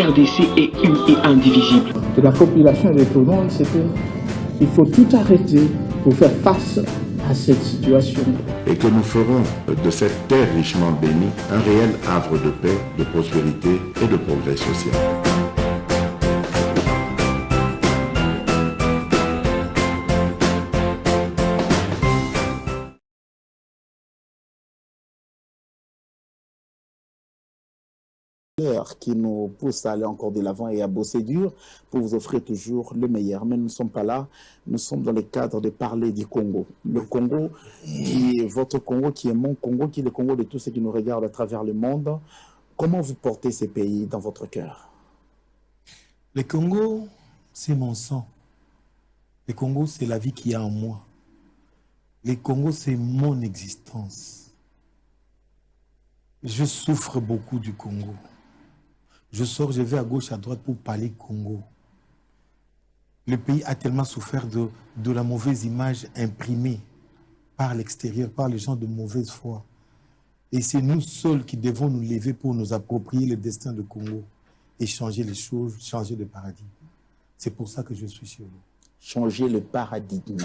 RDC est une et indivisible. De la population de Toulon, c'est qu'il faut tout arrêter pour faire face à cette situation. Et que nous ferons de cette terre richement bénie un réel havre de paix, de prospérité et de progrès social. Qui nous pousse à aller encore de l'avant et à bosser dur pour vous offrir toujours le meilleur. Mais nous ne sommes pas là, nous sommes dans le cadre de parler du Congo. Le Congo qui est votre Congo, qui est mon Congo, qui est le Congo de tous ceux qui nous regardent à travers le monde. Comment vous portez ces pays dans votre cœur? Le Congo, c'est mon sang. Le Congo, c'est la vie qui est en moi. Le Congo, c'est mon existence. Je souffre beaucoup du Congo. Je sors, je vais à gauche, à droite pour parler Congo. Le pays a tellement souffert de la mauvaise image imprimée par l'extérieur, par les gens de mauvaise foi. Et c'est nous seuls qui devons nous lever pour nous approprier le destin du Congo et changer les choses, changer de paradigme. C'est pour ça que je suis chez vous. Changer le paradigme.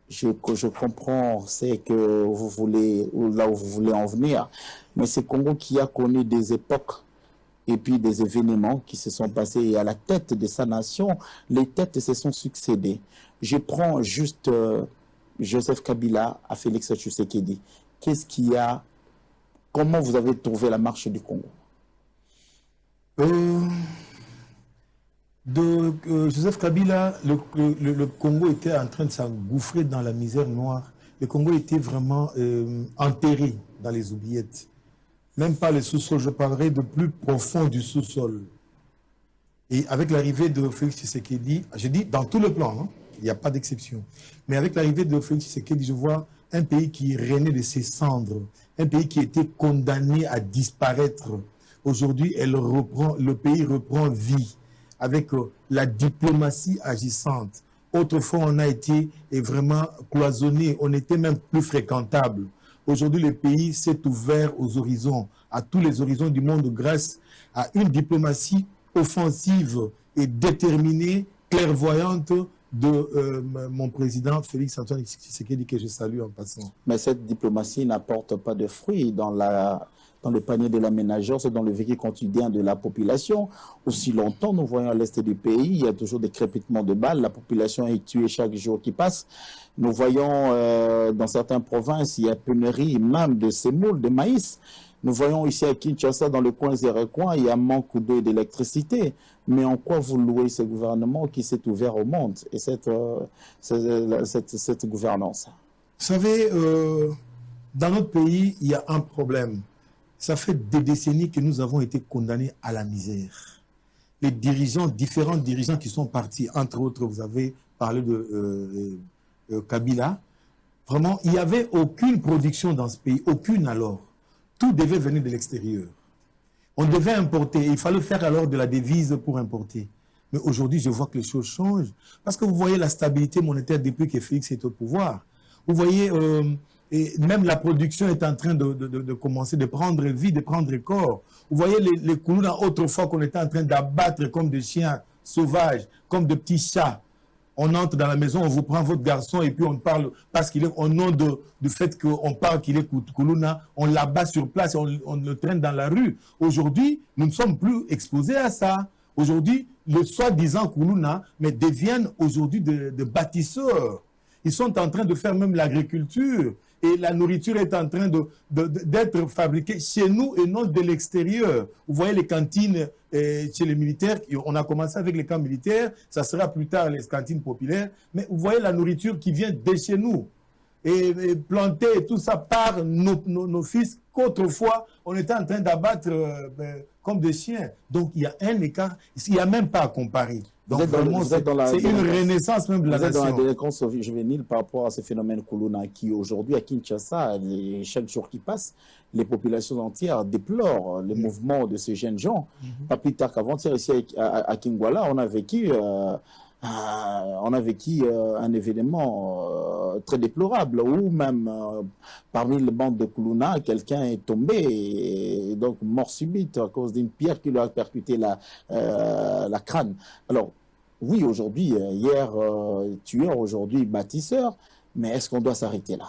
Je comprends, c'est que vous voulez, là où vous voulez en venir, mais c'est Congo qui a connu des époques et puis des événements qui se sont passés, et à la tête de sa nation, les têtes se sont succédées. Je prends juste Joseph Kabila à Félix Tshisekedi. Qu'est-ce qu'il y a? Comment vous avez trouvé la marche du Congo? Joseph Kabila, le Congo était en train de s'engouffrer dans la misère noire. Le Congo était vraiment enterré dans les oubliettes. Même pas le sous-sol, je parlerai de plus profond du sous-sol. Et avec l'arrivée de Félix Tshisekedi, je dis dans tout le plan, hein, il n'y a pas d'exception. Mais avec l'arrivée de Félix Tshisekedi, je vois un pays qui renaît de ses cendres, un pays qui était condamné à disparaître. Aujourd'hui, le pays reprend vie avec la diplomatie agissante. Autrefois, on a été vraiment cloisonné, on était même plus fréquentable. Aujourd'hui, le pays s'est ouvert aux horizons, à tous les horizons du monde grâce à une diplomatie offensive et déterminée, clairvoyante de mon président Félix Antoine Tshisekedi, que je salue en passant. Mais cette diplomatie n'apporte pas de fruits dans le panier de la ménagère, c'est dans le vécu quotidien de la population. Aussi longtemps, nous voyons à l'est du pays, il y a toujours des crépitements de balles, la population est tuée chaque jour qui passe. Nous voyons dans certaines provinces, il y a pénurie même de semoule, de maïs. Nous voyons ici à Kinshasa, dans le coin Zérecoin, il y a manque d'eau et d'électricité. Mais en quoi vous louez ce gouvernement qui s'est ouvert au monde et cette gouvernance? Vous savez, dans notre pays, il y a un problème. Ça fait des décennies que nous avons été condamnés à la misère. Les dirigeants, différents dirigeants qui sont partis, entre autres, vous avez parlé de Kabila. Vraiment, il n'y avait aucune production dans ce pays, aucune alors. Tout devait venir de l'extérieur. On devait importer. Il fallait faire alors de la devise pour importer. Mais aujourd'hui, je vois que les choses changent. Parce que vous voyez la stabilité monétaire depuis que Félix est au pouvoir. Vous voyez... et même la production est en train de commencer, de prendre vie, de prendre corps. Vous voyez les Koulouna, autrefois qu'on était en train d'abattre comme des chiens sauvages, comme de petits chats. On entre dans la maison, on vous prend votre garçon et puis on parle, parce qu'il est au nom du fait qu'on parle qu'il est Koulouna, on l'abat sur place et on le traîne dans la rue. Aujourd'hui, nous ne sommes plus exposés à ça. Aujourd'hui, le soi-disant Koulouna, mais deviennent aujourd'hui de bâtisseurs. Ils sont en train de faire même l'agriculture. Et la nourriture est en train d'être fabriquée chez nous et non de l'extérieur. Vous voyez les cantines chez les militaires, on a commencé avec les camps militaires, ça sera plus tard les cantines populaires, mais vous voyez la nourriture qui vient de chez nous. Et planter et tout ça par nos fils qu'autrefois on était en train d'abattre comme des chiens. Donc il y a un écart, il n'y a même pas à comparer. Donc vraiment, c'est une renaissance même de la nation. Vous êtes dans la délinquance juvénile par rapport à ce phénomène Koulouna qui aujourd'hui à Kinshasa, chaque jour qui passe, les populations entières déplorent le mouvement de ces jeunes gens. Pas plus tard qu'avant-hier ici à Kingwala, on a vécu on a vécu un événement très déplorable où même parmi les bandes de Koulouna, quelqu'un est tombé, et donc mort subite à cause d'une pierre qui lui a percuté la crâne. Alors, oui, aujourd'hui, hier tueur, aujourd'hui bâtisseur, mais est-ce qu'on doit s'arrêter là?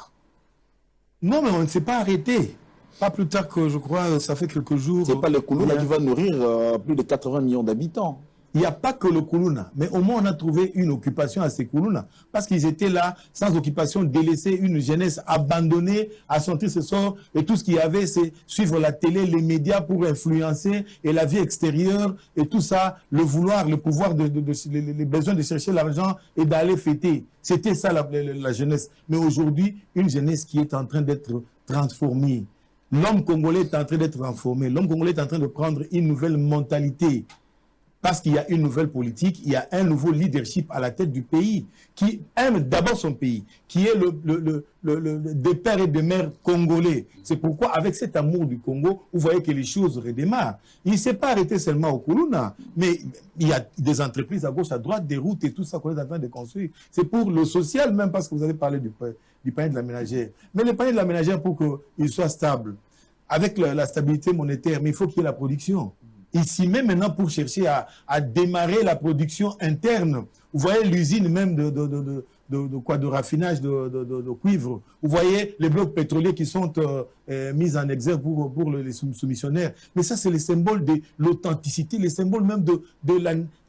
Non, mais on ne s'est pas arrêté. Pas plus tard que, je crois, ça fait quelques jours. C'est pas le Koulouna qui va nourrir plus de 80 millions d'habitants. Il n'y a pas que le Koulouna, mais au moins on a trouvé une occupation à ces Koulouna. Parce qu'ils étaient là, sans occupation, délaissés, une jeunesse abandonnée, à sentir ce sort. Et tout ce qu'il y avait, c'est suivre la télé, les médias pour influencer, et la vie extérieure, et tout ça, le vouloir, le pouvoir, les besoins de chercher l'argent et d'aller fêter. C'était ça la jeunesse. Mais aujourd'hui, une jeunesse qui est en train d'être transformée. L'homme congolais est en train d'être transformé. L'homme congolais est en train de prendre une nouvelle mentalité. Parce qu'il y a une nouvelle politique, il y a un nouveau leadership à la tête du pays qui aime d'abord son pays, qui est des pères et des mères congolais. C'est pourquoi, avec cet amour du Congo, vous voyez que les choses redémarrent. Il ne s'est pas arrêté seulement au Koulouna, mais il y a des entreprises à gauche, à droite, des routes et tout ça qu'on est en train de construire. C'est pour le social, même parce que vous avez parlé du panier de la ménagère. Mais le panier de la ménagère, pour qu'il soit stable, avec la stabilité monétaire, mais il faut qu'il y ait la production. Il s'y met maintenant pour chercher à démarrer la production interne. Vous voyez l'usine même de raffinage de cuivre. Vous voyez les blocs pétroliers qui sont mis en exergue pour les soumissionnaires. Mais ça, c'est le symbole de l'authenticité, le symbole même de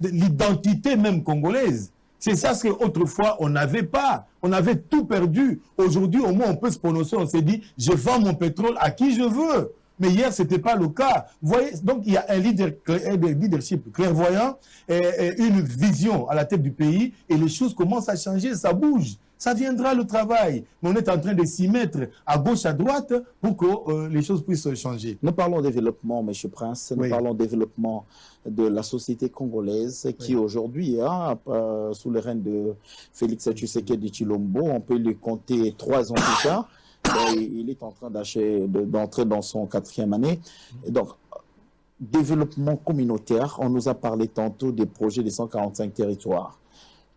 l'identité même congolaise. C'est ça ce qu'autrefois, on n'avait pas. On avait tout perdu. Aujourd'hui, au moins, on peut se prononcer. On s'est dit, je vends mon pétrole à qui je veux. Mais hier, ce n'était pas le cas. Vous voyez, donc il y a un leadership clairvoyant, et une vision à la tête du pays, et les choses commencent à changer, ça bouge. Ça viendra le travail. Mais on est en train de s'y mettre à gauche, à droite, pour que les choses puissent changer. Nous parlons développement, M. Prince, nous parlons développement de la société congolaise qui aujourd'hui, sous le règne de Félix Tshisekedi Tshilombo, on peut lui compter 3 ans plus tard. Il est en train d'entrer dans son 4e année. Et donc, développement communautaire, on nous a parlé tantôt des projets des 145 territoires.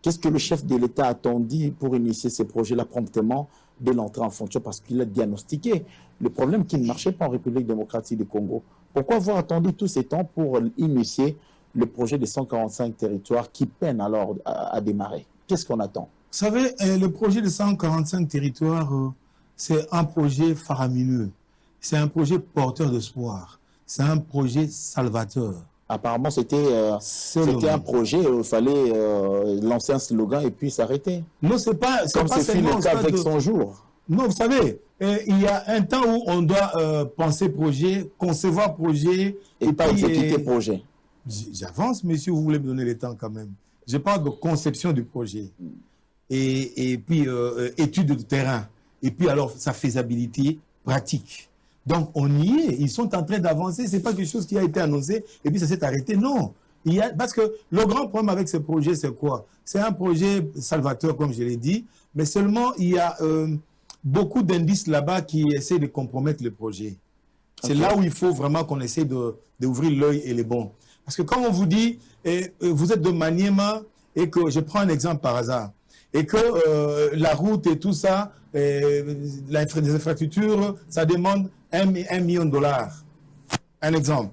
Qu'est-ce que le chef de l'État a attendu pour initier ces projets-là promptement dès l'entrée en fonction? Parce qu'il a diagnostiqué le problème qui ne marchait pas en République démocratique du Congo. Pourquoi avoir attendu tous ces temps pour initier le projet des 145 territoires qui peine alors à démarrer? Qu'est-ce qu'on attend? Vous savez, le projet des 145 territoires... c'est un projet faramineux, c'est un projet porteur d'espoir, c'est un projet salvateur. Apparemment, c'était un projet où il fallait lancer un slogan et puis s'arrêter. Non, c'est pas... Comme c'est le cas avec son jour. Non, vous savez, il y a un temps où on doit penser projet, concevoir projet... Et pas exécuter projet. J'avance, monsieur, vous voulez me donner le temps quand même. Je parle de conception du projet. Et puis, étude de terrain. Et puis alors, sa faisabilité pratique. Donc, on y est. Ils sont en train d'avancer. Ce n'est pas quelque chose qui a été annoncé et puis ça s'est arrêté. Non. Parce que le grand problème avec ce projet, c'est quoi? C'est un projet salvateur, comme je l'ai dit, mais seulement il y a beaucoup d'indices là-bas qui essaient de compromettre le projet. C'est là où il faut vraiment qu'on essaie d'ouvrir l'œil et les bons. Parce que quand on vous dit, vous êtes de Maniema, et que je prends un exemple par hasard, et que la route et tout ça, les infrastructures, ça demande 1 million de dollars. Un exemple.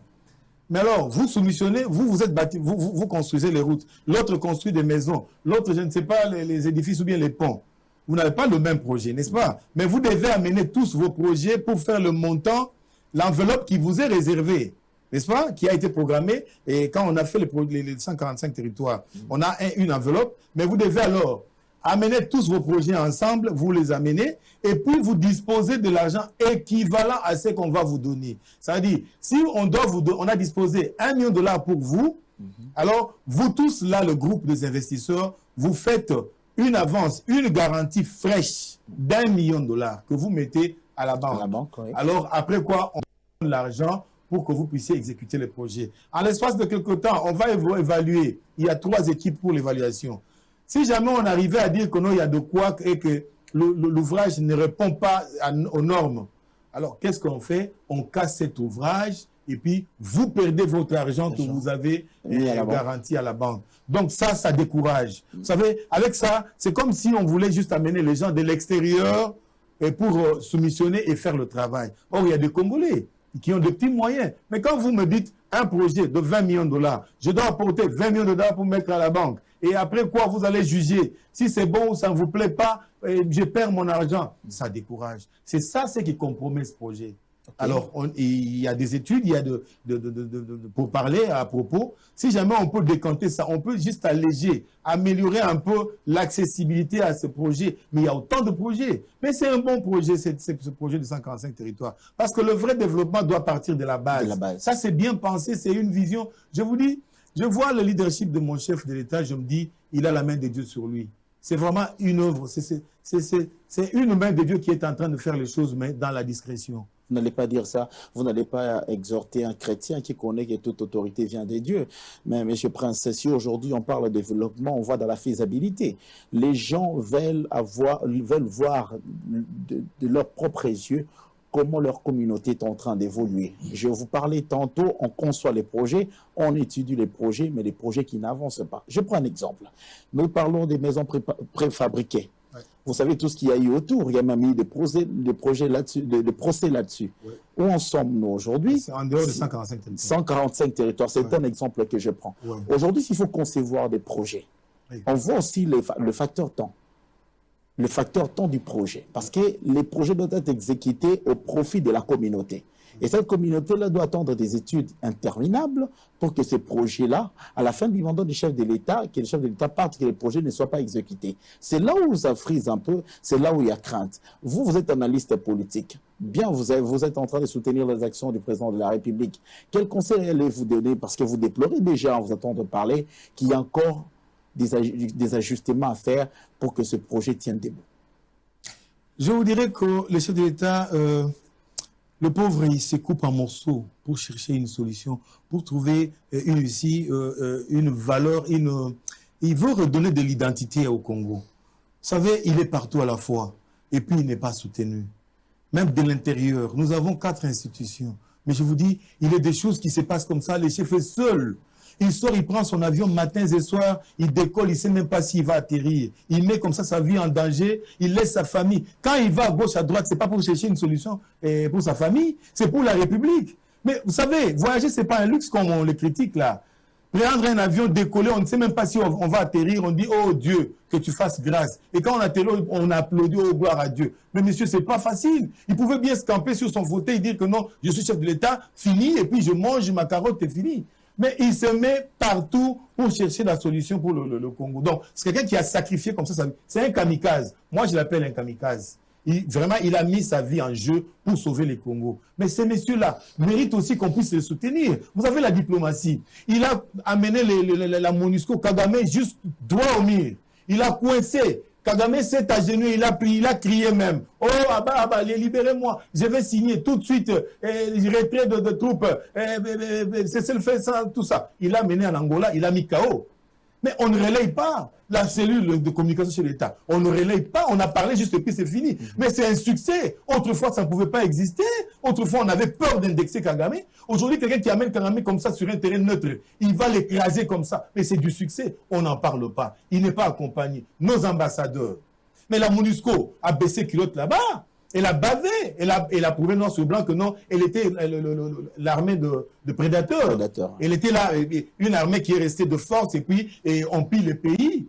Mais alors, vous soumissionnez, vous êtes bâti, vous construisez les routes, l'autre construit des maisons, l'autre, je ne sais pas, les édifices ou bien les ponts. Vous n'avez pas le même projet, n'est-ce pas? Mais vous devez amener tous vos projets pour faire le montant, l'enveloppe qui vous est réservée, n'est-ce pas? Qui a été programmée. Et quand on a fait les 145 territoires, on a une enveloppe, mais vous devez alors amenez tous vos projets ensemble, vous les amenez, et puis vous disposez de l'argent équivalent à ce qu'on va vous donner. C'est-à-dire, si on a disposé 1 million de dollars pour vous, alors vous tous là, le groupe des investisseurs, vous faites une avance, une garantie fraîche d'1 million de dollars que vous mettez à la banque. Oui. Alors, après quoi, on donne l'argent pour que vous puissiez exécuter les projets. En l'espace de quelques temps, on va évaluer. Il y a 3 équipes pour l'évaluation. Si jamais on arrivait à dire que non, il y a de quoi et que l'ouvrage ne répond pas aux normes, alors qu'est-ce qu'on fait? On casse cet ouvrage et puis vous perdez votre argent que vous avez garanti à la banque. Donc ça décourage. Vous savez, avec ça, c'est comme si on voulait juste amener les gens de l'extérieur pour soumissionner et faire le travail. Or, il y a des Congolais qui ont de petits moyens. Mais quand vous me dites un projet de 20 millions de dollars, je dois apporter 20 millions de dollars pour mettre à la banque. Et après quoi, vous allez juger. Si c'est bon ou ça ne vous plaît pas, je perds mon argent. Ça décourage. C'est ça ce qui compromet ce projet. Okay. Alors, il y a des études, il y a pour parler à propos. Si jamais on peut décanter ça, on peut juste alléger, améliorer un peu l'accessibilité à ce projet. Mais il y a autant de projets. Mais c'est un bon projet, ce projet de 145 territoires. Parce que le vrai développement doit partir de la base. Ça, c'est bien pensé, c'est une vision. Je vous dis, je vois le leadership de mon chef de l'État, je me dis, il a la main de Dieu sur lui. C'est vraiment une œuvre, c'est une main de Dieu qui est en train de faire les choses, mais dans la discrétion. Vous n'allez pas dire ça, vous n'allez pas exhorter un chrétien qui connaît que toute autorité vient de Dieu. Mais M. Prince, si aujourd'hui on parle de développement, on voit dans la faisabilité. Les gens veulent voir de leurs propres yeux comment leur communauté est en train d'évoluer. Je vous parlais tantôt, on conçoit les projets, on étudie les projets, mais les projets qui n'avancent pas. Je prends un exemple. Nous parlons des maisons préfabriquées. Ouais. Vous savez tout ce qu'il y a eu autour. Il y a même eu des projets là-dessus, des procès là-dessus. Ouais. Où en sommes-nous aujourd'hui? C'est en dehors de 145 territoires. 145 territoires, c'est un exemple que je prends. Ouais. Aujourd'hui, s'il faut concevoir des projets, on voit aussi le facteur temps. Le facteur temps du projet. Parce que les projets doivent être exécutés au profit de la communauté. Et cette communauté-là doit attendre des études interminables pour que ces projets-là, à la fin du mandat du chef de l'État, que le chef de l'État parte, que les projets ne soient pas exécutés. C'est là où ça frise un peu, c'est là où il y a crainte. Vous êtes analyste politique. Bien, vous êtes en train de soutenir les actions du président de la République. Quel conseil allez-vous donner? Parce que vous déplorez déjà, en vous entendant parler, qu'il y a encore des ajustements à faire pour que ce projet tienne debout. Je vous dirais que le chef de l'État, le pauvre, il se coupe en morceaux pour chercher une solution, pour trouver une valeur, il veut redonner de l'identité au Congo. Vous savez, il est partout à la fois, et puis il n'est pas soutenu. Même de l'intérieur, nous avons 4 institutions. Mais je vous dis, il y a des choses qui se passent comme ça, le chef est seul. Il sort, il prend son avion matins et soirs, il décolle, il ne sait même pas s'il va atterrir. Il met comme ça sa vie en danger, il laisse sa famille. Quand il va à gauche, à droite, ce n'est pas pour chercher une solution pour sa famille, c'est pour la République. Mais vous savez, voyager, ce n'est pas un luxe comme on le critique là. Prendre un avion, décoller, on ne sait même pas si on va atterrir, on dit « Oh Dieu, que tu fasses grâce ». Et quand on atterrit, on applaudit « Oh gloire à Dieu ». Mais monsieur, ce n'est pas facile. Il pouvait bien se camper sur son fauteuil et dire que non, je suis chef de l'État, fini, et puis je mange ma carotte et fini. Mais il se met partout pour chercher la solution pour le Congo. Donc, c'est quelqu'un qui a sacrifié comme ça. C'est un kamikaze. Moi, je l'appelle un kamikaze. Vraiment, il a mis sa vie en jeu pour sauver les Congos. Mais ces messieurs-là méritent aussi qu'on puisse les soutenir. Vous avez la diplomatie. Il a amené la MONUSCO, Kagame, juste droit au mur. Il a coincé. Kagame s'est agenouillé, il a crié même. Oh, Abba, libérez-moi. Je vais signer tout de suite retrait de troupes. C'est le fait, ça, tout ça. Il a mené en Angola, il a mis KO. Mais on ne relaye pas la cellule de communication chez l'État. On ne relaye pas, on a parlé juste et puis c'est fini. Mais c'est un succès. Autrefois, ça ne pouvait pas exister. Autrefois, on avait peur d'indexer Kagame. Aujourd'hui, quelqu'un qui amène Kagame comme ça sur un terrain neutre, il va l'écraser comme ça. Mais c'est du succès. On n'en parle pas. Il n'est pas accompagné. Nos ambassadeurs. Mais la MONUSCO a baissé culotte là-bas. Elle a bavé, elle a prouvé noir sur blanc que non, elle était l'armée de prédateurs. Elle était là, une armée qui est restée de force et puis on pille le pays.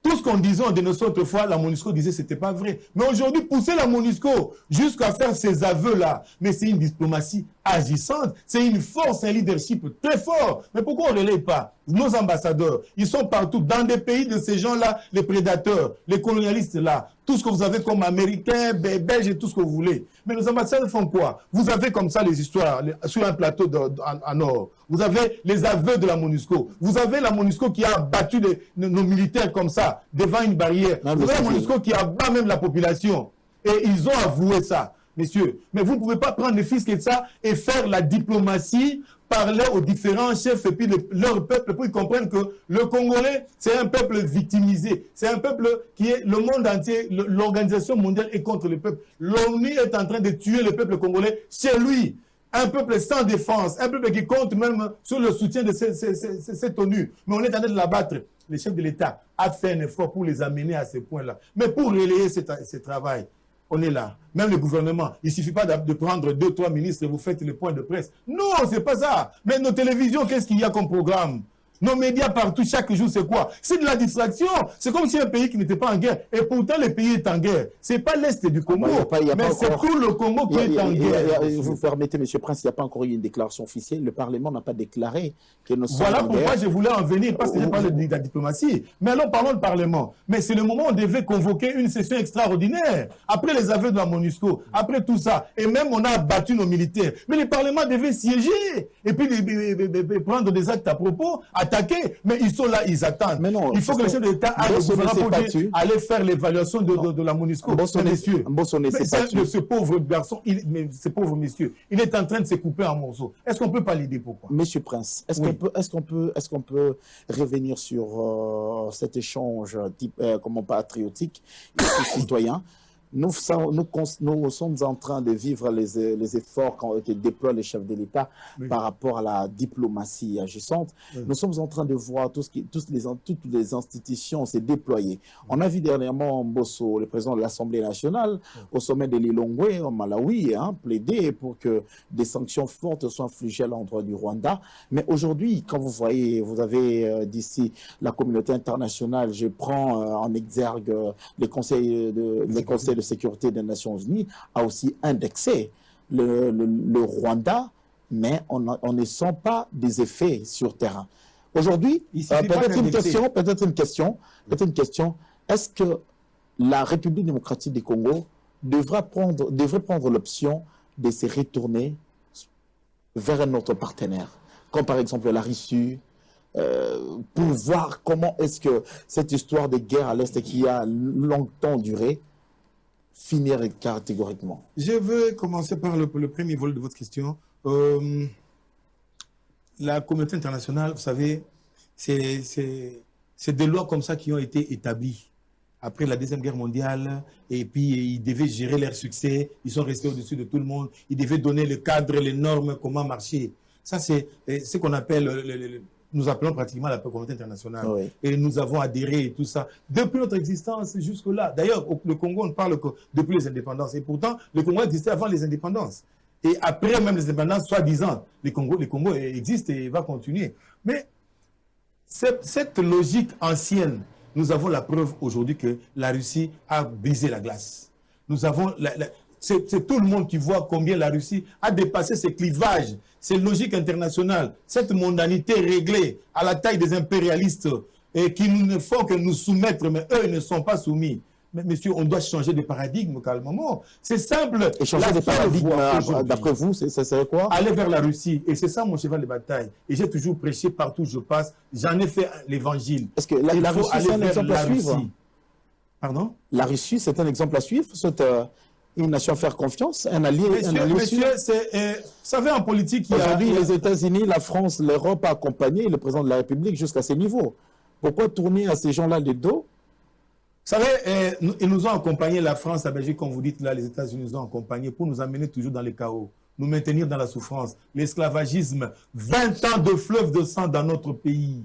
Tout ce qu'on disait de notre autrefois, la MONUSCO disait que ce n'était pas vrai. Mais aujourd'hui, pousser la MONUSCO jusqu'à faire ces aveux-là, mais c'est une diplomatie agissante, c'est une force, un leadership très fort. Mais pourquoi on ne relaie pas? Nos ambassadeurs, ils sont partout, dans des pays de ces gens-là, les prédateurs, les colonialistes-là, tout ce que vous avez comme Américains, Belges et tout ce que vous voulez. Mais nos ambassadeurs font quoi? Vous avez comme ça les histoires sur un plateau en or. Vous avez les aveux de la MONUSCO. Vous avez la MONUSCO qui a battu nos militaires comme ça, devant une barrière. Vous avez la MONUSCO qui abat même la population. Et ils ont avoué ça, messieurs. Mais vous ne pouvez pas prendre le fisc et ça et faire la diplomatie, parler aux différents chefs et puis leur peuple pour qu'ils comprennent que le Congolais, c'est un peuple victimisé. C'est un peuple qui est le monde entier, l'organisation mondiale est contre le peuple. L'ONU est en train de tuer le peuple congolais chez lui. un peuple sans défense, un peuple qui compte même sur le soutien de cette ONU. Mais on est en train de l'abattre. Le chef de l'État a fait un effort pour les amener à ce point-là. Mais pour relayer ce travail, on est là. Même le gouvernement, il ne suffit pas de prendre 2-3 ministres et vous faites le point de presse. Non, ce n'est pas ça. Mais nos télévisions, qu'est-ce qu'il y a comme programme? Nos médias partout, chaque jour, c'est quoi? C'est de la distraction. C'est comme si un pays qui n'était pas en guerre. Et pourtant, le pays est en guerre. Ce n'est pas l'Est du Congo, mais c'est tout le Congo qui est en guerre. Vous permettez, M. Prince, il n'y a pas encore eu une déclaration officielle. Le Parlement n'a pas déclaré que nous sommes Voilà en pourquoi guerre. je voulais en venir, parce que j'ai parlé de la diplomatie. Mais alors, parlons du Parlement. Mais c'est le moment où on devait convoquer une session extraordinaire. Après les aveux de la MONUSCO, après tout ça. Et même, on a abattu nos militaires. Mais le Parlement devait siéger. Et puis, prendre des actes à propos, attaquer. Mais ils sont là, ils attendent. Mais non, il faut que le chef de l'État aille aller faire l'évaluation de la MONUSCO. Messieurs, ce pauvre garçon, ce pauvre monsieur, il est en train de se couper en morceaux. Est-ce qu'on ne peut pas l'aider? Pourquoi? Monsieur Prince, est-ce qu'on peut revenir sur cet échange comment patriotique et citoyen? Nous sommes en train de vivre les efforts que déploient les chefs de l'État par rapport à la diplomatie agissante. Nous sommes en train de voir toutes les institutions se déployer. On a vu dernièrement Mbosso, le président de l'Assemblée nationale, au sommet de Lilongwe, au Malawi, plaider pour que des sanctions fortes soient infligées à l'endroit du Rwanda. Mais aujourd'hui, quand vous voyez, vous avez d'ici la communauté internationale, je prends en exergue les conseils de sécurité des Nations Unies, a aussi indexé le Rwanda, mais on ne sent pas des effets sur terrain. Aujourd'hui, peut-être une question, est-ce que la République démocratique du Congo devrait prendre l'option de se retourner vers un autre partenaire, comme par exemple la Russie, pour voir comment est-ce que cette histoire de guerre à l'Est qui a longtemps duré finir catégoriquement? Je veux commencer par le premier volet de votre question. La communauté internationale, vous savez, c'est des lois comme ça qui ont été établies après la Deuxième Guerre mondiale, et puis ils devaient gérer leur succès, ils sont restés au-dessus de tout le monde, ils devaient donner le cadre, les normes, comment marcher. Ça, c'est ce qu'on appelle nous appelons pratiquement la communauté internationale. Oui. Et nous avons adhéré et tout ça. Depuis notre existence jusque-là. D'ailleurs, le Congo, on ne parle que depuis les indépendances. Et pourtant, le Congo existait avant les indépendances. Et après même les indépendances, soi-disant, le Congo existe et va continuer. Mais cette logique ancienne, nous avons la preuve aujourd'hui que la Russie a brisé la glace. Nous avons... C'est tout le monde qui voit combien la Russie a dépassé ces clivages, ces logiques internationales, cette mondanité réglée à la taille des impérialistes et qui ne font que nous soumettre, mais eux ils ne sont pas soumis. Mais monsieur, on doit changer de paradigme calmement. C'est simple. Et changer de paradigme, d'après vous, ça serait quoi? Aller vers la Russie. Et c'est ça mon cheval de bataille. Et j'ai toujours prêché partout où je passe. J'en ai fait l'évangile. Est-ce que la Russie, c'est un exemple à suivre? Pardon? La Russie, c'est un exemple à suivre? C'est une nation à faire confiance, un allié. Monsieur, vous savez, en politique, aujourd'hui, les États-Unis, la France, l'Europe a accompagné le président de la République jusqu'à ces niveaux. Pourquoi tourner à ces gens-là les dos? Vous savez, ils nous ont accompagnés, la France, la Belgique, comme vous dites là, les États-Unis nous ont accompagnés pour nous amener toujours dans le chaos, nous maintenir dans la souffrance. L'esclavagisme, 20 ans de fleuve de sang dans notre pays.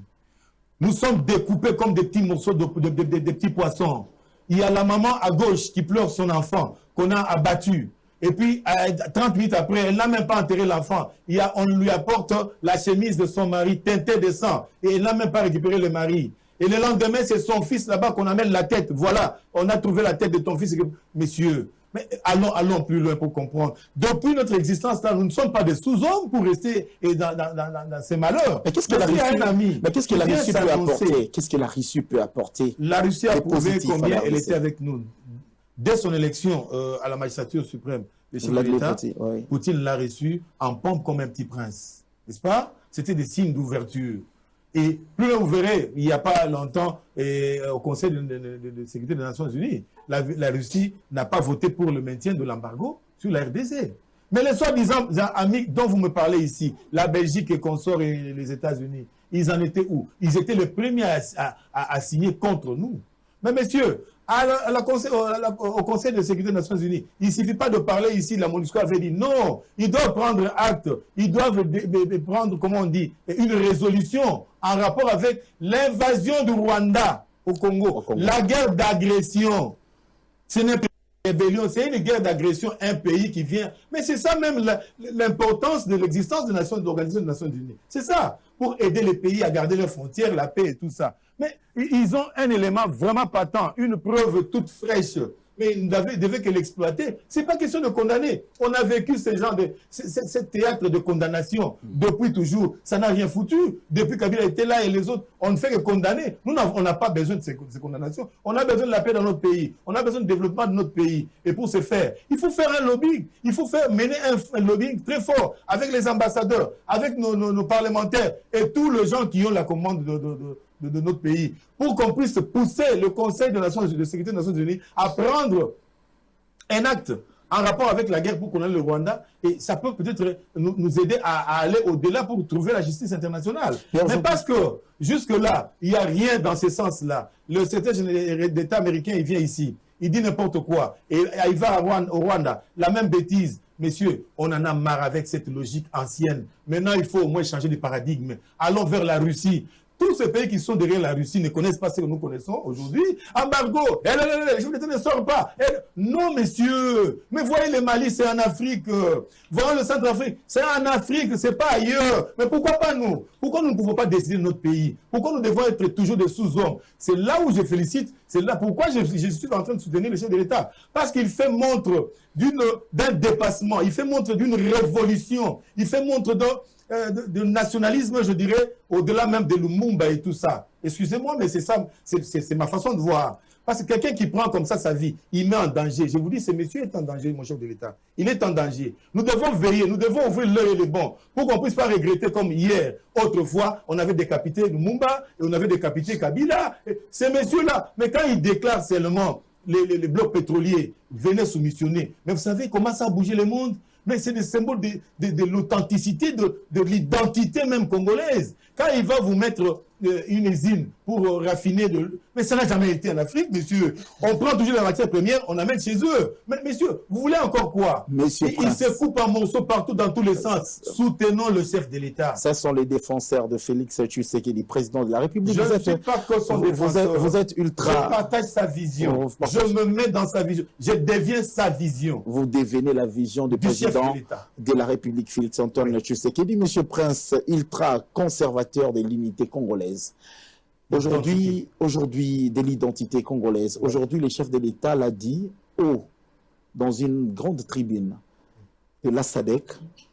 Nous sommes découpés comme des petits morceaux de petits poissons. Il y a la maman à gauche qui pleure son enfant, qu'on a abattu. Et puis, 30 minutes après, elle n'a même pas enterré l'enfant. On lui apporte la chemise de son mari teintée de sang. Et elle n'a même pas récupéré le mari. Et le lendemain, c'est son fils là-bas qu'on amène la tête. Voilà, on a trouvé la tête de ton fils. Messieurs, mais allons plus loin pour comprendre. Depuis notre existence, là, nous ne sommes pas des sous-hommes pour rester dans ces malheurs. Mais qu'est-ce que la Russie peut apporter? Qu'est-ce que la Russie peut apporter? La Russie a prouvé combien elle était avec nous. Dès son élection à la magistrature suprême, le chef de l'État, Poutine l'a reçu en pompe comme un petit prince. N'est-ce pas? C'était des signes d'ouverture. Et plus vous verrez, il n'y a pas longtemps, au Conseil de sécurité des Nations Unies, la Russie n'a pas voté pour le maintien de l'embargo sur la RDC. Mais les soi-disant amis dont vous me parlez ici, la Belgique et consorts et les États-Unis, ils en étaient où? Ils étaient les premiers à signer contre nous. Mais messieurs, au Conseil de sécurité des Nations Unies, il ne suffit pas de parler ici, la MONUSCO avait dit non, ils doivent prendre acte, ils doivent prendre, comment on dit, une résolution en rapport avec l'invasion du Rwanda au Congo. La guerre d'agression. Ce n'est pas une rébellion, c'est une guerre d'agression, un pays qui vient. Mais c'est ça même l'importance de l'existence de l'Organisation des Nations Unies. C'est ça, pour aider les pays à garder leurs frontières, la paix et tout ça. Mais ils ont un élément vraiment patent, une preuve toute fraîche. Mais ils ne devaient que l'exploiter. Ce n'est pas question de condamner. On a vécu ce genre de... ce théâtre de condamnation depuis toujours. Ça n'a rien foutu. Depuis Kabila était là et les autres, on ne fait que condamner. Nous, on n'a pas besoin de ces condamnations. On a besoin de la paix dans notre pays. On a besoin de développement de notre pays. Et pour ce faire, il faut faire un lobbying. Il faut mener un lobbying très fort avec les ambassadeurs, avec nos parlementaires et tous les gens qui ont la commande de notre pays, pour qu'on puisse pousser le Conseil de sécurité des Nations Unies à prendre un acte en rapport avec la guerre pour condamner le Rwanda, et ça peut peut-être nous aider à aller au-delà pour trouver la justice internationale. Mais parce que jusque-là, il n'y a rien dans ce sens-là. Le secrétaire général d'État américain, il vient ici, il dit n'importe quoi, et il va au Rwanda, la même bêtise. Messieurs, on en a marre avec cette logique ancienne. Maintenant, il faut au moins changer de paradigme. Allons vers la Russie. Tous ces pays qui sont derrière la Russie ne connaissent pas ce que nous connaissons aujourd'hui. Embargo, les chefs d'État ne sortent pas. Non, messieurs, mais voyez le Mali, c'est en Afrique. Voyez le Centrafrique, c'est en Afrique, c'est pas ailleurs. Mais pourquoi pas nous? Pourquoi nous ne pouvons pas décider de notre pays? Pourquoi nous devons être toujours des sous-hommes? C'est là où je félicite, c'est là pourquoi je suis en train de soutenir le chef de l'État. Parce qu'il fait montre d'un dépassement, il fait montre d'une révolution, il fait montre de nationalisme, je dirais, au-delà même de Lumumba et tout ça. Excusez-moi, mais c'est ça, c'est ma façon de voir. Parce que quelqu'un qui prend comme ça sa vie, il met en danger. Je vous dis, ce monsieur est en danger, mon chef de l'État. Il est en danger. Nous devons veiller, nous devons ouvrir l'œil et les bons, pour qu'on ne puisse pas regretter comme hier. Autrefois, on avait décapité Lumumba et on avait décapité Kabila. Ces messieurs-là, mais quand ils déclarent seulement les blocs pétroliers, venaient soumissionner. Mais vous savez comment ça a bougé le monde? Mais c'est des symboles de l'authenticité, de l'identité même congolaise. Quand il va vous mettre une usine pour raffiner Mais ça n'a jamais été en Afrique, monsieur. On prend toujours la matière première, on amène chez eux. Mais messieurs, vous voulez encore quoi? Monsieur il se coupe en morceaux partout dans tous les sens. Soutenons le chef de l'État. Ce sont les défenseurs de Félix Tshisekedi, président de la République. Je ne sais pas que son défenseur. Vous êtes ultra... Je partage sa vision. Je me mets dans sa vision. Je deviens sa vision. Vous devenez la vision du président de la République, Félix Antoine Tshisekedi. Monsieur Prince, ultra conservateur des limités congolaises. Aujourd'hui, de l'identité congolaise. Aujourd'hui, le chef de l'État l'a dit dans une grande tribune de la SADC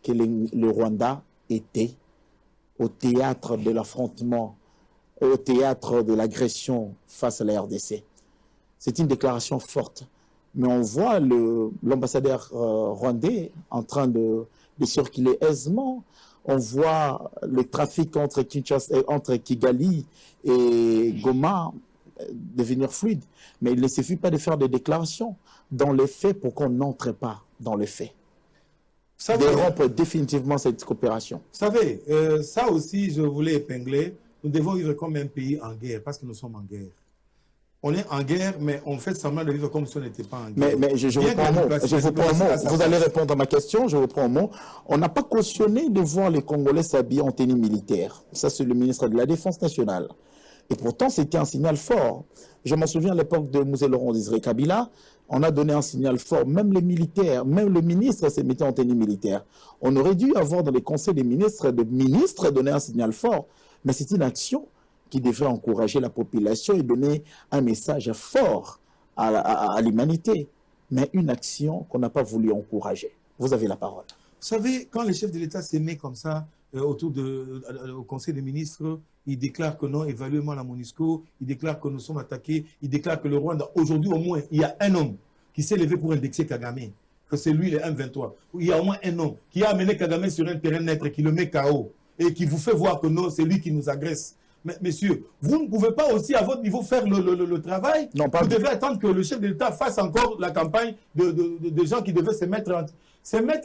que le Rwanda était au théâtre de l'affrontement, au théâtre de l'agression face à la RDC. C'est une déclaration forte. Mais on voit l'ambassadeur rwandais en train de circuler aisément. On voit le trafic entre Kigali et Goma devenir fluide. Mais il ne suffit pas de faire des déclarations dans les faits pour qu'on n'entre pas dans les faits. Ça rompre définitivement cette coopération. Vous savez, ça aussi, je voulais épingler. Nous devons vivre comme un pays en guerre, parce que nous sommes en guerre. On est en guerre, mais on fait semblant de vivre comme si on n'était pas en guerre. Mais je vous prends un mot. Vous allez répondre à ma question, je vous prends un mot. On n'a pas cautionné de voir les Congolais s'habiller en tenue militaire. Ça, c'est le ministre de la Défense nationale. Et pourtant, c'était un signal fort. Je m'en souviens à l'époque de Mzee Laurent Désiré Kabila, on a donné un signal fort. Même les militaires, même le ministre s'est mis en tenue militaire. On aurait dû avoir dans les conseils des ministres, donner un signal fort. Mais c'est une action qui devrait encourager la population et donner un message fort à l'humanité. Mais une action qu'on n'a pas voulu encourager. Vous avez la parole. Vous savez, quand le chef de l'État s'est mis comme ça, au Conseil des ministres, il déclare que non, évaluement la MONUSCO, il déclare que nous sommes attaqués, il déclare que le Rwanda, aujourd'hui au moins, il y a un homme qui s'est levé pour indexer Kagame, que c'est lui le M23. Il y a au moins un homme qui a amené Kagame sur un terrain neutre, qui le met KO, et qui vous fait voir que non, c'est lui qui nous agresse. Mais messieurs, vous ne pouvez pas aussi à votre niveau faire le travail. Non, pas vous devez attendre que le chef de l'État fasse encore la campagne de gens qui devaient se mettre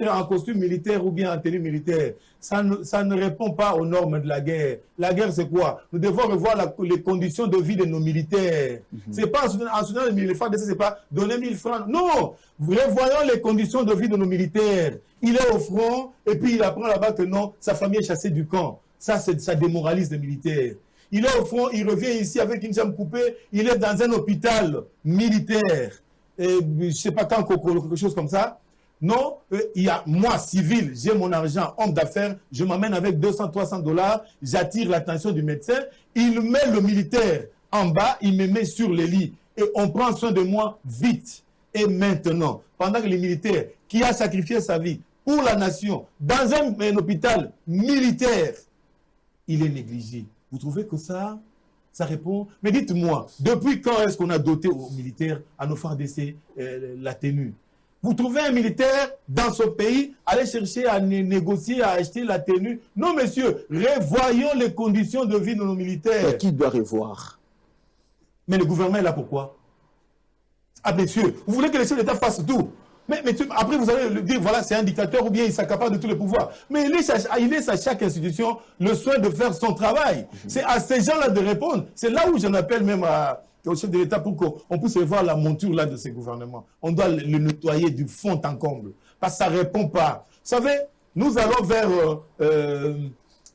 en costume militaire ou bien en tenue militaire. Ça ne répond pas aux normes de la guerre. La guerre, c'est quoi? Nous devons revoir les conditions de vie de nos militaires. C'est pas en soutenant les FARDC, c'est pas donner 1000 francs. Non! Revoyons les conditions de vie de nos militaires. Il est au front et puis il apprend là-bas que non, sa famille est chassée du camp. Ça démoralise les militaires. Il est au front, il revient ici avec une jambe coupée, il est dans un hôpital militaire. Et je ne sais pas quand, quelque chose comme ça. Non, il y a moi, civil, j'ai mon argent, homme d'affaires, je m'amène avec 200, 300 $, j'attire l'attention du médecin, il met le militaire en bas, il me met sur le lit et on prend soin de moi vite. Et maintenant, pendant que les militaires qui a sacrifié sa vie pour la nation, dans un hôpital militaire, il est négligé. Vous trouvez que ça répond? Mais dites-moi, depuis quand est-ce qu'on a doté aux militaires, à nos FARDC, la tenue? Vous trouvez un militaire dans ce pays, aller chercher à négocier, à acheter la tenue? Non, monsieur, revoyons les conditions de vie de nos militaires. Mais qui doit revoir? Mais le gouvernement est là pourquoi? Ah, messieurs, vous voulez que le chef d'État fasse tout? Mais après, vous allez le dire, voilà, c'est un dictateur ou bien il s'accapare de tous les pouvoirs. Mais il laisse à chaque institution le soin de faire son travail. C'est à ces gens-là de répondre. C'est là où j'en appelle même au chef de l'État pour qu'on puisse voir la monture là de ces gouvernements. On doit le nettoyer du fond en comble. Parce que ça ne répond pas. Vous savez, nous allons vers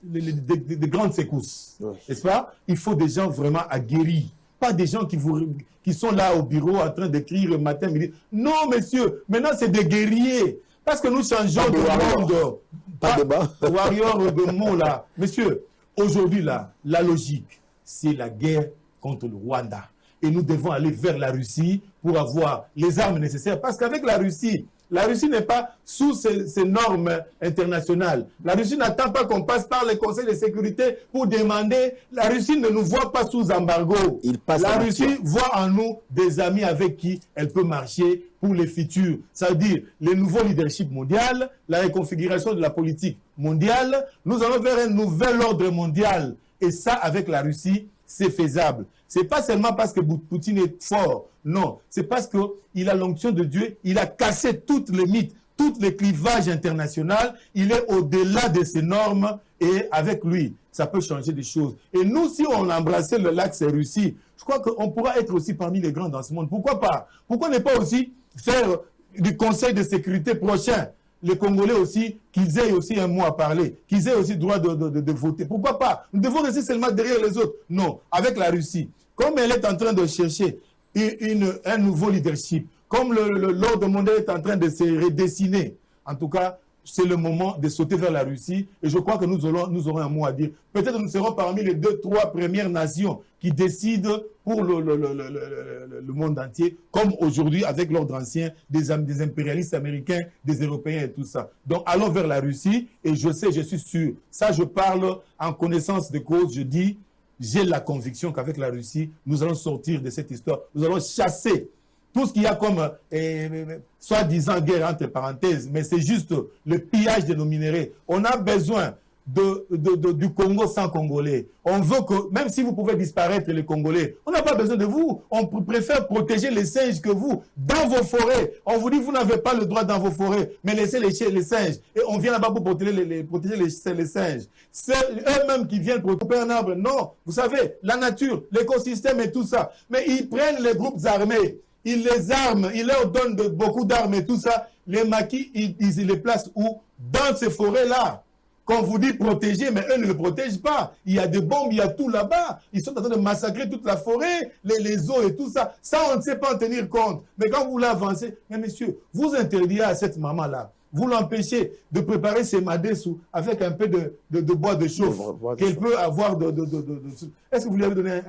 des grandes secousses. Oui. N'est-ce pas? Il faut des gens vraiment aguerris. Pas des gens qui sont là au bureau en train d'écrire le matin, midi. Non, messieurs, maintenant c'est des guerriers. Parce que nous changeons de monde. Pas de débat. Warrior de mots là. Messieurs, aujourd'hui là, la logique, c'est la guerre contre le Rwanda. Et nous devons aller vers la Russie pour avoir les armes nécessaires. Parce qu'avec la Russie n'est pas sous ces normes internationales. La Russie n'attend pas qu'on passe par les conseils de sécurité pour demander. La Russie ne nous voit pas sous embargo. La Russie voit en nous des amis avec qui elle peut marcher pour les futurs. Ça veut dire le nouveau leadership mondial, la reconfiguration de la politique mondiale. Nous allons vers un nouvel ordre mondial. Et ça, avec la Russie, c'est faisable. C'est pas seulement parce que Poutine est fort, non. C'est parce qu'il a l'onction de Dieu, il a cassé toutes les mythes, tous les clivages internationaux, il est au-delà de ces normes et avec lui, ça peut changer des choses. Et nous, si on embrassait l'axe Russie, je crois qu'on pourra être aussi parmi les grands dans ce monde. Pourquoi pas? Pourquoi ne pas aussi faire du Conseil de sécurité prochain? Les Congolais aussi, qu'ils aient aussi un mot à parler, qu'ils aient aussi le droit de voter. Pourquoi pas? Nous devons rester seulement derrière les autres. Non, avec la Russie, comme elle est en train de chercher un nouveau leadership, comme l'ordre mondial est en train de se redessiner, en tout cas, c'est le moment de sauter vers la Russie. Et je crois que nous aurons un mot à dire. Peut-être que nous serons parmi les 2-3 premières nations qui décident pour le monde entier, comme aujourd'hui avec l'ordre ancien des impérialistes américains, des Européens et tout ça. Donc allons vers la Russie et je sais, je suis sûr, ça je parle en connaissance de cause, je dis, j'ai la conviction qu'avec la Russie, nous allons sortir de cette histoire, nous allons chasser tout ce qu'il y a comme, soi-disant guerre entre parenthèses, mais c'est juste le pillage de nos minéraux. On a besoin du Congo sans Congolais. On veut que, même si vous pouvez disparaître les Congolais, on n'a pas besoin de vous. On préfère protéger les singes que vous, dans vos forêts. On vous dit, vous n'avez pas le droit dans vos forêts, mais laissez les singes. Et on vient là-bas pour protéger les singes. C'est eux-mêmes qui viennent pour couper un arbre. Non, vous savez, la nature, l'écosystème et tout ça. Mais ils prennent les groupes armés. Ils les arment, ils leur donnent beaucoup d'armes et tout ça. Les maquis, ils les placent où? Dans ces forêts-là. Quand vous dites protéger, mais eux ne le protègent pas. Il y a des bombes, il y a tout là-bas. Ils sont en train de massacrer toute la forêt, les eaux et tout ça. Ça, on ne sait pas en tenir compte. Mais quand vous l'avancez, mais messieurs, vous interdirez à cette maman-là, vous l'empêchez de préparer ses madessous avec un peu de bois de chauffe qu'elle peut avoir Est-ce que vous lui avez donné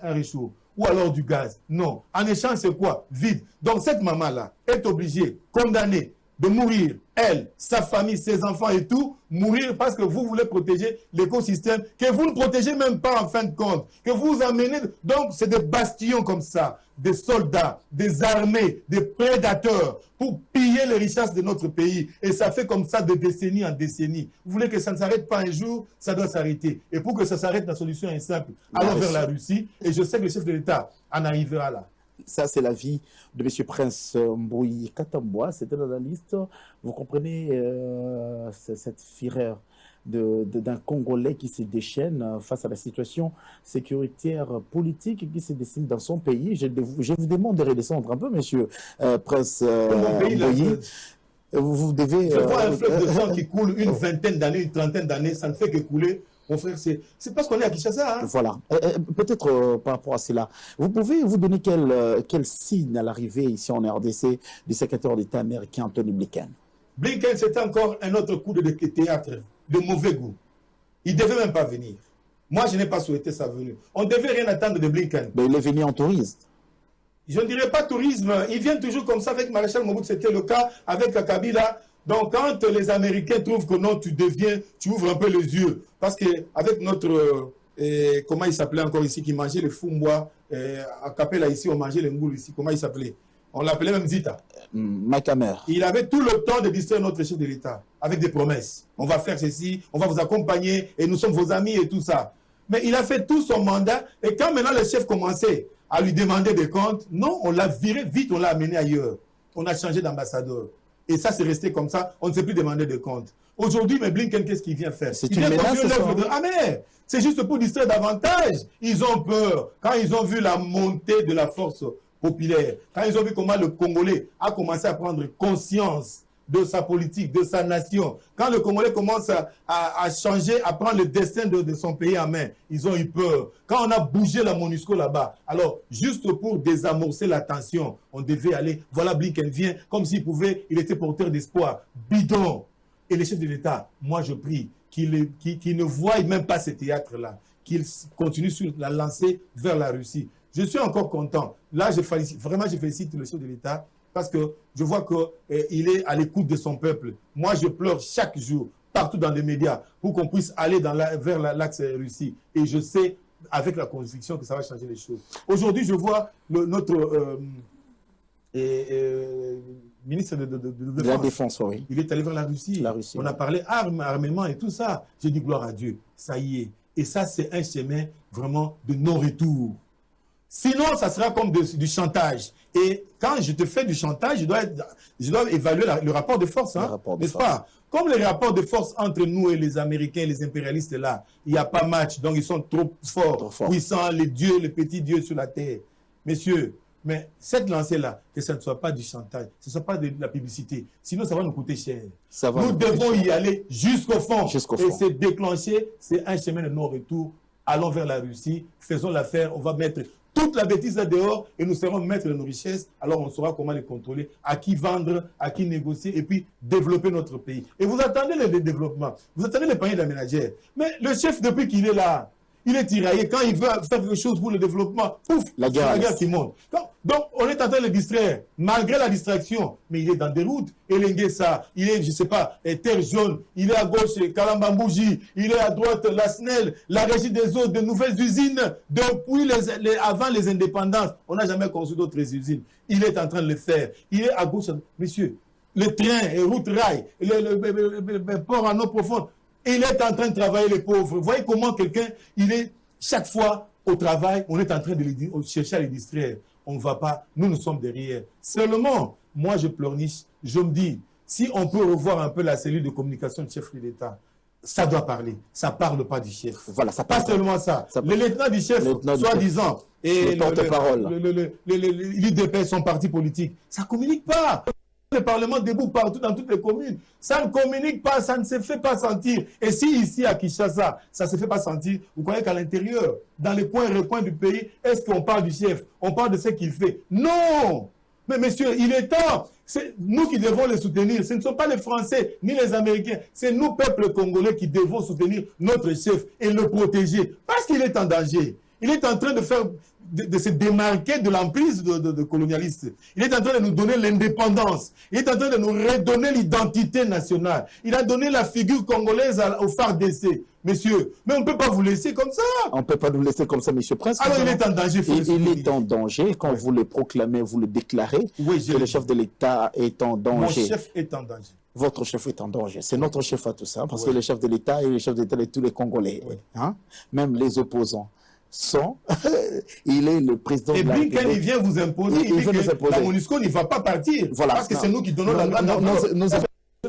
un réchaud? Ou alors du gaz? Non. En échange, c'est quoi? Vide. Donc cette maman-là est obligée, condamnée, de mourir, elle, sa famille, ses enfants et tout, mourir parce que vous voulez protéger l'écosystème, que vous ne protégez même pas en fin de compte, que vous amenez... Donc, c'est des bastions comme ça, des soldats, des armées, des prédateurs pour piller les richesses de notre pays. Et ça fait comme ça de décennie en décennie. Vous voulez que ça ne s'arrête pas un jour, ça doit s'arrêter. Et pour que ça s'arrête, la solution est simple. Allons vers la Russie, et je sais que le chef de l'État en arrivera là. Ça, c'est l'avis de M. Prince Mbouyi Katambwa. C'était l'analyste. Vous comprenez cette fureur d'un Congolais qui se déchaîne face à la situation sécuritaire politique qui se dessine dans son pays. Je vous demande de redescendre un peu, M. Prince Mbouyi. Vous devez... Je vois un fleuve de sang qui coule une vingtaine d'années, une trentaine d'années. Ça ne fait que couler. Mon frère, c'est parce qu'on est à Kinshasa. Hein? Voilà. Peut-être par rapport à cela, vous pouvez vous donner quel signe à l'arrivée ici en RDC du secrétaire d'État américain Anthony Blinken? Blinken, c'était encore un autre coup de théâtre de mauvais goût. Il ne devait même pas venir. Moi, je n'ai pas souhaité sa venue. On ne devait rien attendre de Blinken. Mais il est venu en touriste. Je ne dirais pas tourisme. Il vient toujours comme ça avec Maréchal Mobutu. C'était le cas avec Kabila. Donc, quand les Américains trouvent que non, tu ouvres un peu les yeux. Parce qu'avec notre, comment il s'appelait encore ici, qui mangeait les fumbois, à Capella ici, on mangeait les moules ici, comment il s'appelait? On l'appelait même Zita. Macamer. Il avait tout le temps de distraire notre chef de l'État, avec des promesses. On va faire ceci, on va vous accompagner, et nous sommes vos amis et tout ça. Mais il a fait tout son mandat, et quand maintenant le chef commençait à lui demander des comptes, non, on l'a viré vite, on l'a amené ailleurs. On a changé d'ambassadeur. Et ça, c'est resté comme ça. On ne sait plus demander de comptes. Aujourd'hui, mais Blinken, qu'est-ce qu'il vient faire? C'est une menace, Ah mais, c'est juste pour distraire davantage. Ils ont peur. Quand ils ont vu la montée de la force populaire, quand ils ont vu comment le Congolais a commencé à prendre conscience de sa politique, de sa nation, quand le Congolais commence à changer, à prendre le destin de son pays en main, ils ont eu peur. Quand on a bougé la MONUSCO là-bas, alors juste pour désamorcer la tension, on devait aller, voilà Blinken vient, comme s'il pouvait, il était porteur d'espoir, bidon. Et les chefs de l'État, moi je prie, qu'ils ne voient même pas ce théâtre-là, qu'ils continuent sur la lancée vers la Russie. Je suis encore content. Là, je félicite le chef de l'État, parce que je vois qu'il est à l'écoute de son peuple. Moi, je pleure chaque jour, partout dans les médias, pour qu'on puisse aller vers l'axe Russie. Et je sais, avec la conviction, que ça va changer les choses. Aujourd'hui, je vois notre ministre de la Défense, oui. Il est allé vers la Russie. On a parlé armement et tout ça. J'ai dit gloire à Dieu. Ça y est. Et ça, c'est un chemin vraiment de non-retour. Sinon, ça sera comme du chantage. Et quand je te fais du chantage, je dois évaluer le rapport de force, hein, n'est-ce pas? Comme les rapports de force entre nous et les Américains et les impérialistes là, il n'y a pas match, donc ils sont trop forts, puissants, les dieux, les petits dieux sur la terre. Messieurs, mais cette lancée-là, que ça ne soit pas du chantage, que ce ne soit pas de la publicité, sinon ça va nous coûter cher. Nous devons y aller jusqu'au fond. Et c'est déclenché, c'est un chemin de non-retour. Allons vers la Russie, faisons l'affaire, on va mettre toute la bêtise là dehors et nous serons maîtres de nos richesses. Alors on saura comment les contrôler, à qui vendre, à qui négocier et puis développer notre pays. Et vous attendez le développement, vous attendez les paniers d'aménageurs. Mais le chef, depuis qu'il est là, il est tiraillé. Quand il veut faire quelque chose pour le développement, pouf, la guerre qui monte. Donc, on est en train de le distraire, malgré la distraction. Mais il est dans des routes. Elenguessa, il est, je ne sais pas, Terre Jaune, il est à gauche, Kalambambouji, il est à droite, la SNEL, la Régie des eaux, de nouvelles usines. Depuis avant les indépendances, on n'a jamais construit d'autres usines. Il est en train de le faire. Il est à gauche. Messieurs, le train, les routes rails, le port en eau profonde, il est en train de travailler les pauvres. Vous voyez comment quelqu'un, il est chaque fois au travail, on est en train de chercher à les distraire. On ne va pas, nous sommes derrière. Seulement, moi je pleurniche, je me dis, si on peut revoir un peu la cellule de communication du chef de l'État, ça doit parler. Ça ne parle pas du chef. Voilà, ça pas seulement ça. Le lieutenant du chef, soi-disant, et l'UDP, son parti politique, ça ne communique pas. Le Parlement debout partout dans toutes les communes. Ça ne communique pas, ça ne se fait pas sentir. Et si ici à Kinshasa, ça ne se fait pas sentir, vous croyez qu'à l'intérieur, dans les coins et recoins du pays, est-ce qu'on parle du chef? On parle de ce qu'il fait? Non! Mais messieurs, il est temps. C'est nous qui devons le soutenir. Ce ne sont pas les Français ni les Américains. C'est nous, peuple congolais, qui devons soutenir notre chef et le protéger. Parce qu'il est en danger. Il est en train de se démarquer de l'emprise de colonialistes. Il est en train de nous donner l'indépendance. Il est en train de nous redonner l'identité nationale. Il a donné la figure congolaise au FARDC. Messieurs, mais on ne peut pas vous laisser comme ça. On ne peut pas nous laisser comme ça, monsieur Prince. Alors il est en danger. Il est en danger. Quand vous le proclamez, vous le déclarez, que le chef de l'État est en danger. Mon chef est en danger. Votre chef est en danger. C'est notre chef à tout ça, parce que le chef de l'État est le chef de l'État de tous les Congolais. Hein? Même les opposants sont. Il est le président de la République. Et Blinken, il vient vous imposer. Il dit que la MONUSCO ne va pas partir. Voilà. Parce que c'est nous qui donnons la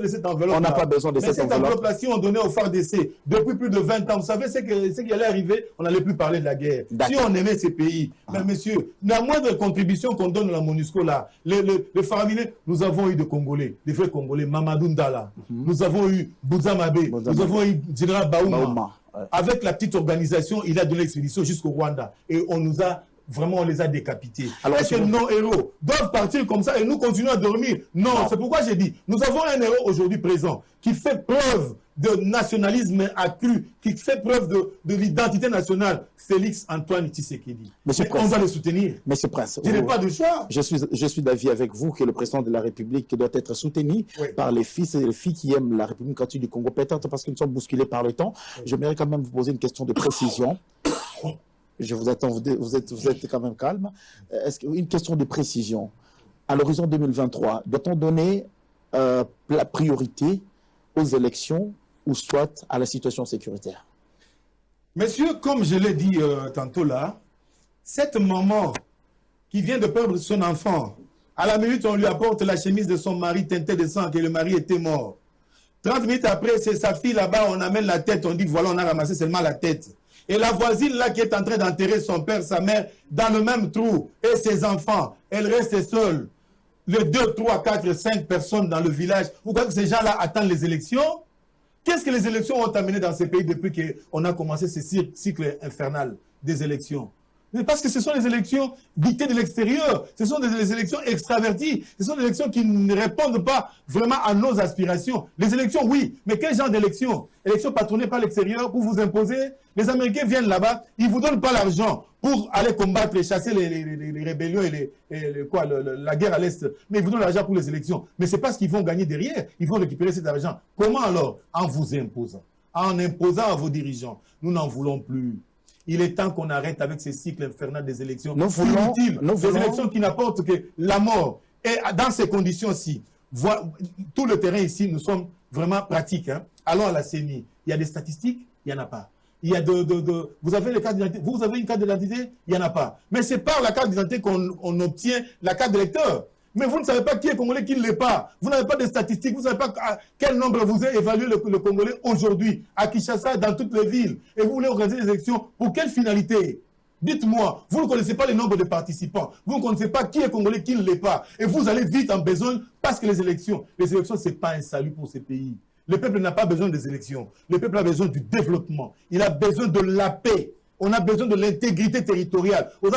de cette enveloppe. On n'a pas besoin de cette enveloppe. Mais cette enveloppe-là, si on donnait au FARDC depuis plus de 20 ans, vous savez ce qui allait arriver, on n'allait plus parler de la guerre. Si on aimait ces pays, mais messieurs, la moindre contribution qu'on donne à la MONUSCO là, le faraminés, nous avons eu des Congolais, des vrais Congolais, Mamadou Ndala, nous avons eu Bouzamabe, nous avons eu Général Baouma. Avec la petite organisation, il a donné l'expédition jusqu'au Rwanda. Et on nous a vraiment, on les a décapités. Alors, est-ce que nos héros doivent partir comme ça et nous continuer à dormir? Non, c'est pourquoi j'ai dit, nous avons un héros aujourd'hui présent qui fait preuve de nationalisme accru, qui fait preuve de l'identité nationale, Félix Antoine Tshisekedi. On va le soutenir. Monsieur Prince, je n'ai pas de choix. Je suis d'avis avec vous que le président de la République doit être soutenu par les fils et les filles qui aiment la République catholique du Congo, peut-être parce que nous sommes bousculés par le temps. J'aimerais quand même vous poser une question de précision. Je vous attends, vous êtes quand même calme. Une question de précision. À l'horizon 2023, doit-on donner la priorité aux élections ou soit à la situation sécuritaire? Monsieur, comme je l'ai dit tantôt là, cette maman qui vient de perdre son enfant, à la minute on lui apporte la chemise de son mari teintée de sang, que le mari était mort. 30 minutes après, c'est sa fille là-bas, on amène la tête, on dit voilà, on a ramassé seulement la tête. Et la voisine là qui est en train d'enterrer son père, sa mère, dans le même trou, et ses enfants, elle reste seule. Les 2, 3, 4, 5 personnes dans le village, vous croyez que ces gens-là attendent les élections? Qu'est-ce que les élections ont amené dans ces pays depuis qu'on a commencé ce cycle infernal des élections? Mais parce que ce sont les élections dictées de l'extérieur, ce sont des élections extraverties, ce sont des élections qui ne répondent pas vraiment à nos aspirations. Les élections, oui, mais quel genre d'élections? Élections patronnées par l'extérieur pour vous imposer? Les Américains viennent là-bas, ils ne vous donnent pas l'argent pour aller combattre et chasser les rébellions et la guerre à l'Est, mais ils vous donnent l'argent pour les élections. Mais ce n'est pas ce qu'ils vont gagner derrière, ils vont récupérer cet argent. Comment alors? En vous imposant, en imposant à vos dirigeants. Nous n'en voulons plus. Il est temps qu'on arrête avec ces cycles infernaux des élections. Des élections qui n'apportent que la mort. Et dans ces conditions-ci, tout le terrain ici, nous sommes vraiment pratiques. Hein. Allons à la CENI. Il y a des statistiques, il n'y en a pas. Il y a vous avez les cartes d'identité, vous avez une carte d'identité, il n'y en a pas. Mais c'est par la carte d'identité qu'on obtient la carte d'électeur. Mais vous ne savez pas qui est Congolais, qui ne l'est pas. Vous n'avez pas de statistiques, vous ne savez pas à quel nombre vous avez évalué le Congolais aujourd'hui, à Kinshasa, dans toutes les villes. Et vous voulez organiser des élections, pour quelle finalité? Dites-moi, vous ne connaissez pas le nombre de participants, vous ne connaissez pas qui est Congolais, qui ne l'est pas. Et vous allez vite en besoin, parce que les élections, ce n'est pas un salut pour ces pays. Le peuple n'a pas besoin des élections. Le peuple a besoin du développement. Il a besoin de la paix. On a besoin de l'intégrité territoriale. On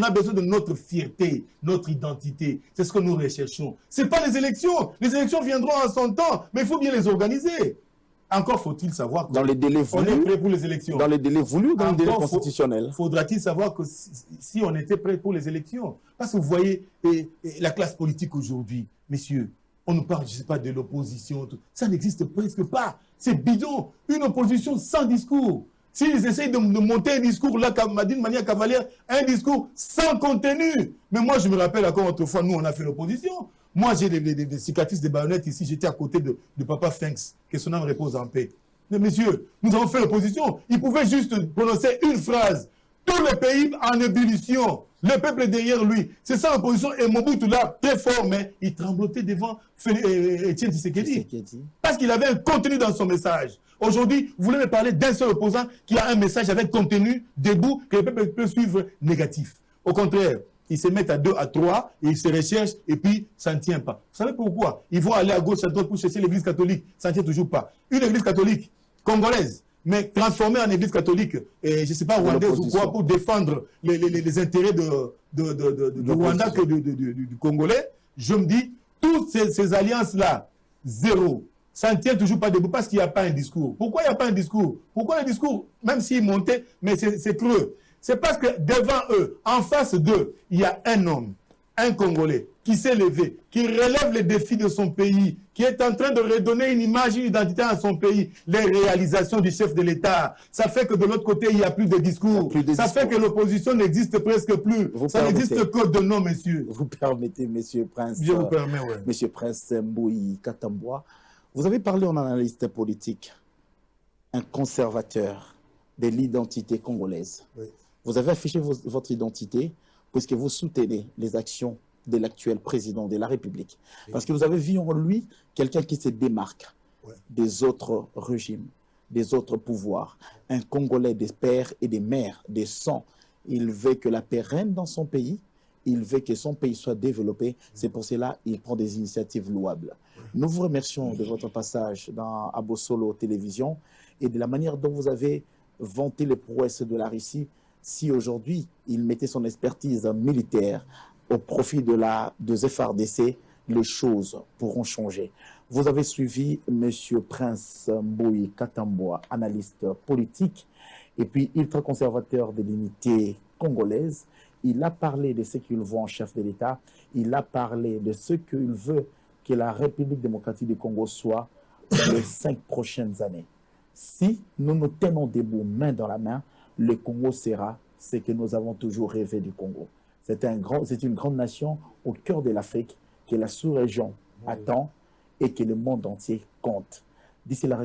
a besoin de notre fierté, notre identité. C'est ce que nous recherchons. Ce n'est pas les élections. Les élections viendront en son temps, mais il faut bien les organiser. Encore faut-il savoir dans les délais voulus, on est prêt pour les élections. Dans les délais voulus, dans les délais constitutionnels. Faudra-t-il savoir que si on était prêt pour les élections? Parce que vous voyez la classe politique aujourd'hui, messieurs, on nous parle, je ne sais pas, de l'opposition. Ça n'existe presque pas. C'est bidon. Une opposition sans discours. S'ils essayent de monter un discours là, d'une manière cavalière, un discours sans contenu. Mais moi, je me rappelle encore autrefois, nous, on a fait l'opposition. Moi, j'ai des cicatrices, des baïonnettes ici. J'étais à côté de Papa Finks, que son âme repose en paix. Mais messieurs, nous avons fait l'opposition. Ils pouvaient juste prononcer une phrase. Tout le pays en ébullition. Le peuple est derrière lui. C'est ça l'opposition. Et Mobutu là, très fort, mais il tremblotait devant Etienne Tshisekedi. Parce qu'il avait un contenu dans son message. Aujourd'hui, vous voulez me parler d'un seul opposant qui a un message avec contenu, debout, que le peuple peut suivre négatif. Au contraire, ils se mettent à 2, à 3, et ils se recherchent, et puis ça ne tient pas. Vous savez pourquoi? Ils vont aller à gauche, à droite pour chercher l'église catholique. Ça ne tient toujours pas. Une église catholique congolaise, mais transformée en église catholique, et je ne sais pas, rwandaise ou quoi, pour défendre les intérêts de Rwanda que du Congolais, je me dis, toutes ces alliances-là, zéro. Ça ne tient toujours pas debout parce qu'il n'y a pas un discours. Pourquoi il n'y a pas un discours? Pourquoi le discours, même s'il montait, mais c'est creux. C'est parce que devant eux, en face d'eux, il y a un homme, un Congolais, qui s'est levé, qui relève les défis de son pays, qui est en train de redonner une image, une identité à son pays, les réalisations du chef de l'État. Ça fait que de l'autre côté, il n'y a plus de discours. Fait que l'opposition n'existe presque plus. Ça n'existe que de nom, messieurs. Vous permettez, monsieur Prince. Je vous permets, oui. Monsieur Prince Mboui Katambwa, vous avez parlé en analyste politique, un conservateur de l'identité congolaise. Oui. Vous avez affiché votre identité puisque vous soutenez les actions de l'actuel président de la République. Parce que vous avez vu en lui quelqu'un qui se démarque des autres régimes, des autres pouvoirs. Un Congolais des pères et des mères, des sangs. Il veut que la paix règne dans son pays. Il veut que son pays soit développé. C'est pour cela qu'il prend des initiatives louables. Nous vous remercions de votre passage dans Abosolo Télévision et de la manière dont vous avez vanté les prouesses de la Russie. Si aujourd'hui, il mettait son expertise militaire au profit de FARDC, les choses pourront changer. Vous avez suivi M. Prince Mboui Katambwa, analyste politique, et puis ultra-conservateur de l'unité congolaise. Il a parlé de ce qu'il voit en chef de l'État. Il a parlé de ce qu'il veut que la République démocratique du Congo soit dans les 5 prochaines années. Si nous nous tenons debout, main dans la main, le Congo sera ce que nous avons toujours rêvé du Congo. C'est une grande nation au cœur de l'Afrique que la sous-région attend et que le monde entier compte. D'ici là,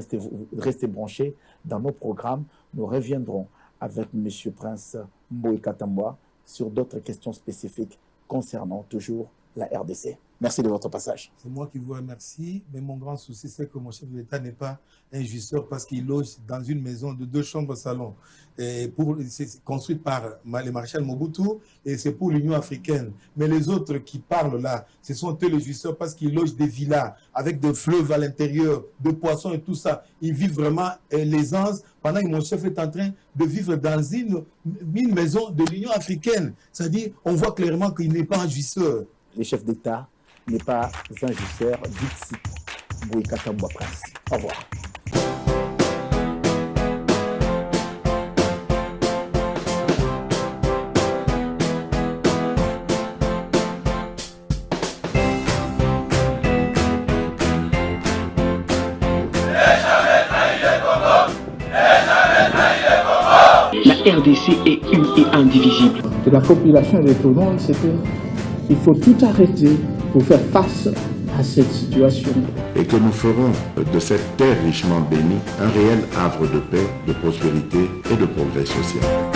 restez branchés. Dans nos programmes, nous reviendrons avec M. Prince Mboui Katambwa sur d'autres questions spécifiques concernant toujours la RDC. Merci de votre passage. C'est moi qui vous remercie, mais mon grand souci, c'est que mon chef de l'État n'est pas un jouisseur parce qu'il loge dans une maison de 2 chambres-salon. C'est construit par le maréchal Mobutu et c'est pour l'Union africaine. Mais les autres qui parlent là, ce sont eux les jouisseurs parce qu'ils logent des villas avec des fleuves à l'intérieur, de poissons et tout ça. Ils vivent vraiment l'aisance pendant que mon chef est en train de vivre dans une maison de l'Union africaine. C'est-à-dire, on voit clairement qu'il n'est pas un jouisseur. Le chef d'État n'est pas un jouisseur. Dixit Mboui Katambwa Prince. Au revoir. La RDC est une et indivisible. De la population et de tout le monde, c'est qu'il faut tout arrêter pour faire face à cette situation. Et que nous ferons de cette terre richement bénie un réel havre de paix, de prospérité et de progrès social.